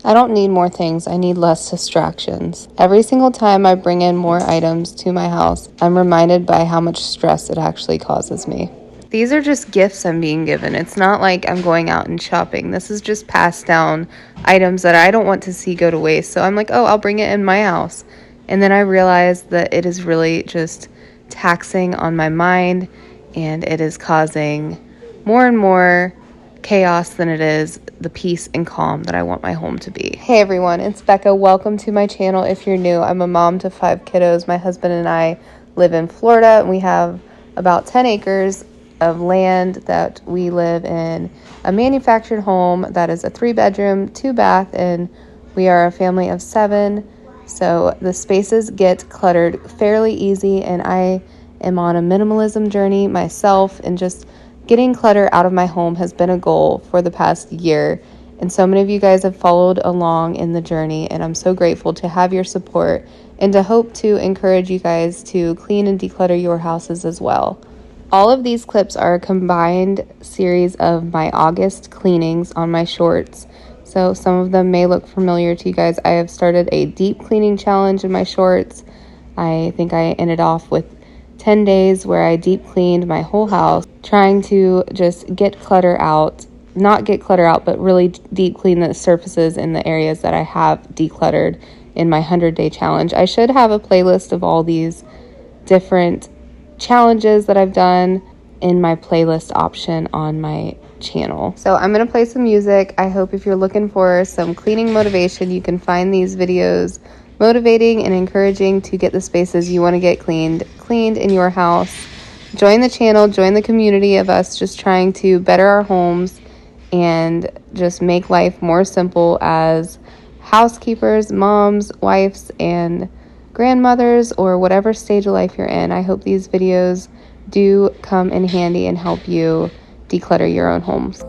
I don't need more things, I need less distractions. Every single time I bring in more items to my house, I'm reminded by how much stress it actually causes me. These are just gifts I'm being given. It's not like I'm going out and shopping. This is just passed down items that I don't want to see go to waste. So I'm like, oh, I'll bring it in my house. And then I realize that it is really just taxing on my mind, and it is causing more and more chaos than it is the peace and calm that I want my home to be. Hey everyone, it's Becca. Welcome to my channel. If you're new, I'm a mom to 5 kiddos. My husband and I live in Florida, and we have about 10 acres of land that we live in a manufactured home that is a 3-bedroom, 2-bath, and we are a family of 7. So the spaces get cluttered fairly easy, and I am on a minimalism journey myself, and just getting clutter out of my home has been a goal for the past year. And so many of you guys have followed along in the journey, and I'm so grateful to have your support and to hope to encourage you guys to clean and declutter your houses as well. All of these clips are a combined series of my August cleanings on my shorts. So some of them may look familiar to you guys. I have started a deep cleaning challenge in my shorts. I think I ended off with 10 days where I deep cleaned my whole house, trying to just get clutter out. Not get clutter out, but really deep clean the surfaces in the areas that I have decluttered in my 100-day challenge. I should have a playlist of all these different challenges that I've done in my playlist option on my channel. So I'm going to play some music. I hope if you're looking for some cleaning motivation, you can find these videos motivating and encouraging to get the spaces you want to get cleaned in your house. Join the channel, join the community of us just trying to better our homes and just make life more simple as housekeepers, moms, wives, and grandmothers, or whatever stage of life you're in. I hope these videos do come in handy and help you declutter your own homes.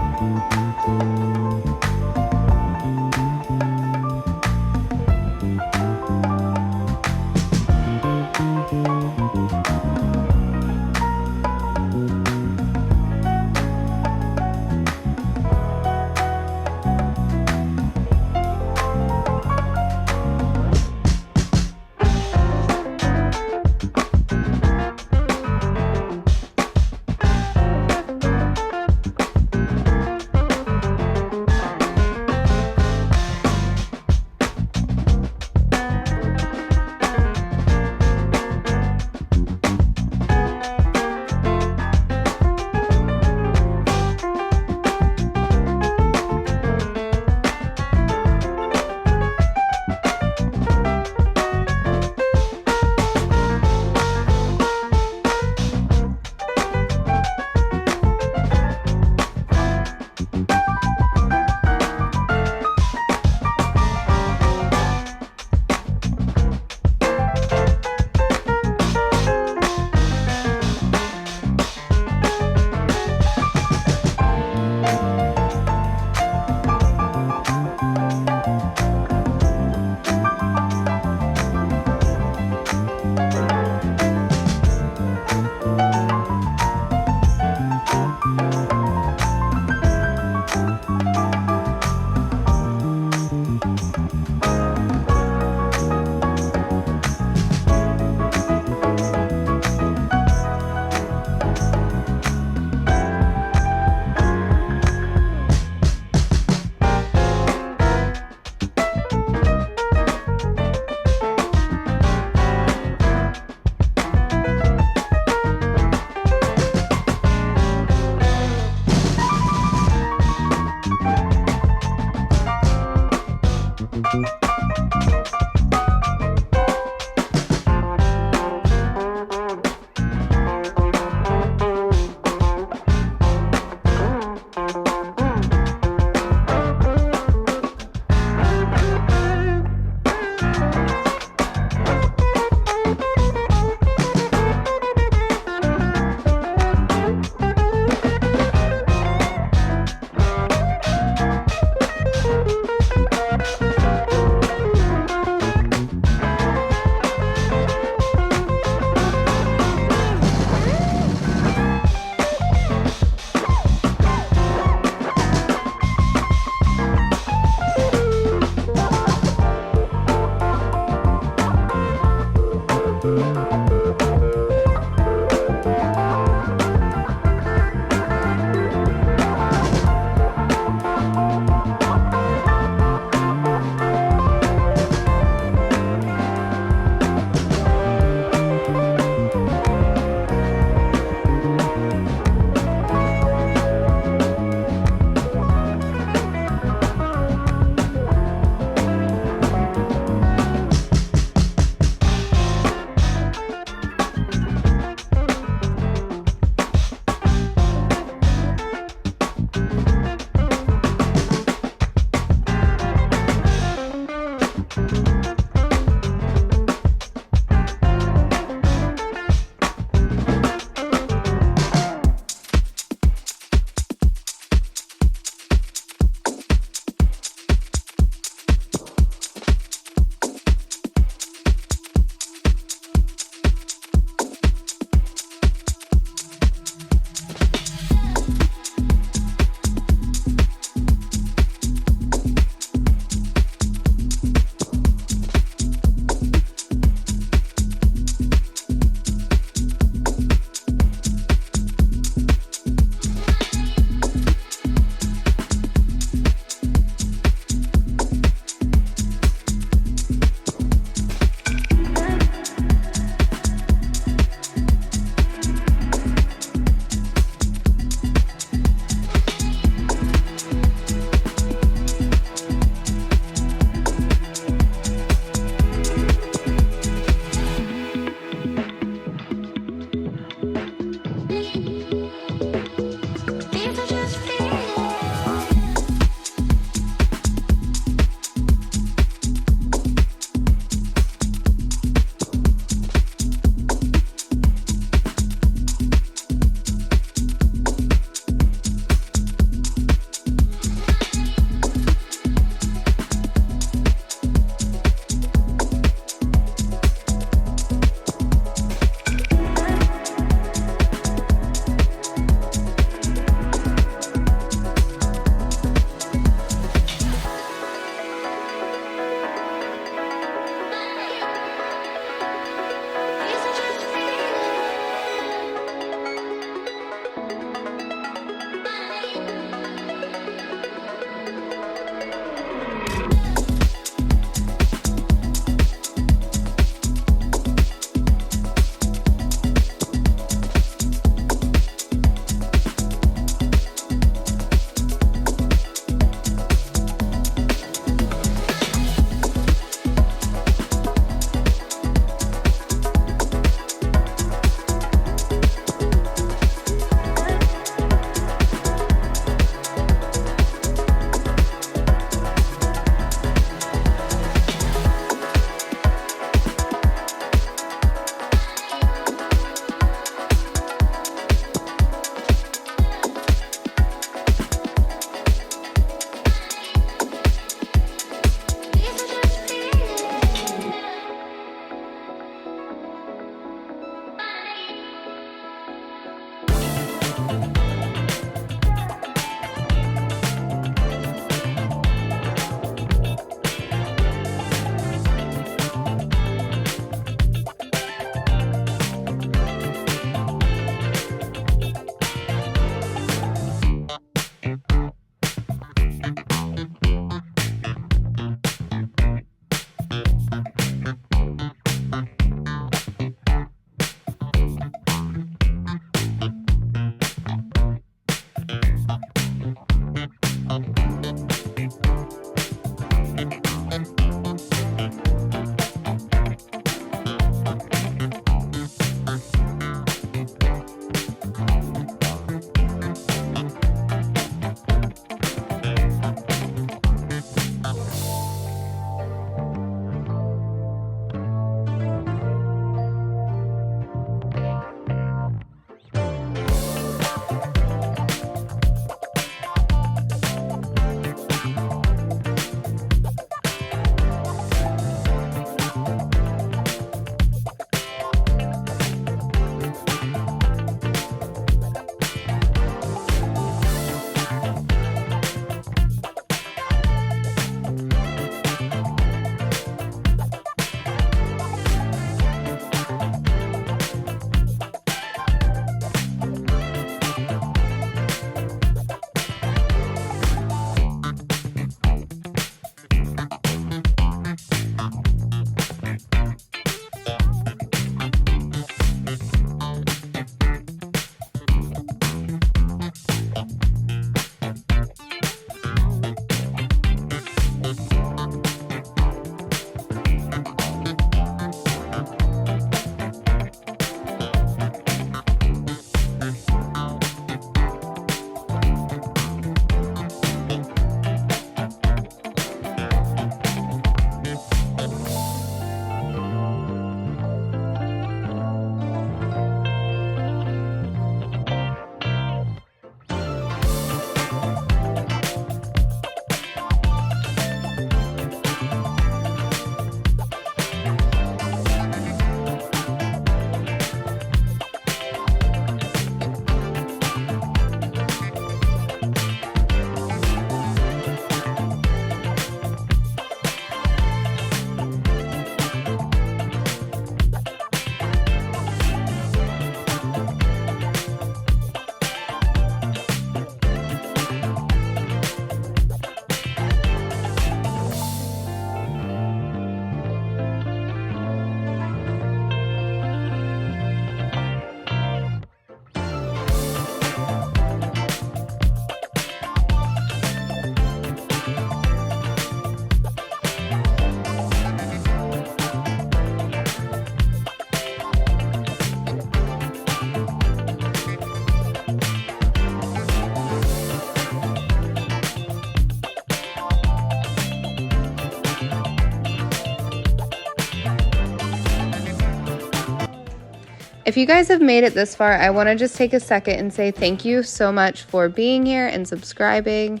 If you guys have made it this far, I want to just take a second and say thank you so much for being here and subscribing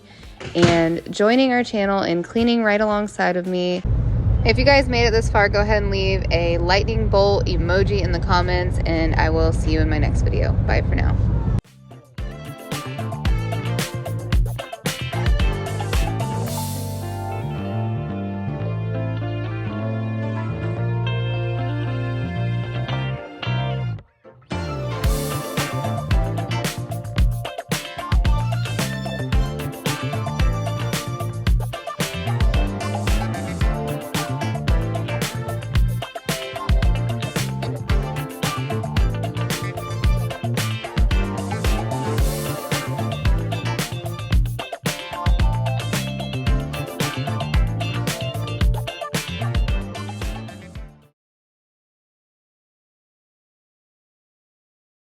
and joining our channel and cleaning right alongside of me. If you guys made it this far, go ahead and leave a lightning bolt emoji in the comments, and I will see you in my next video. Bye for now.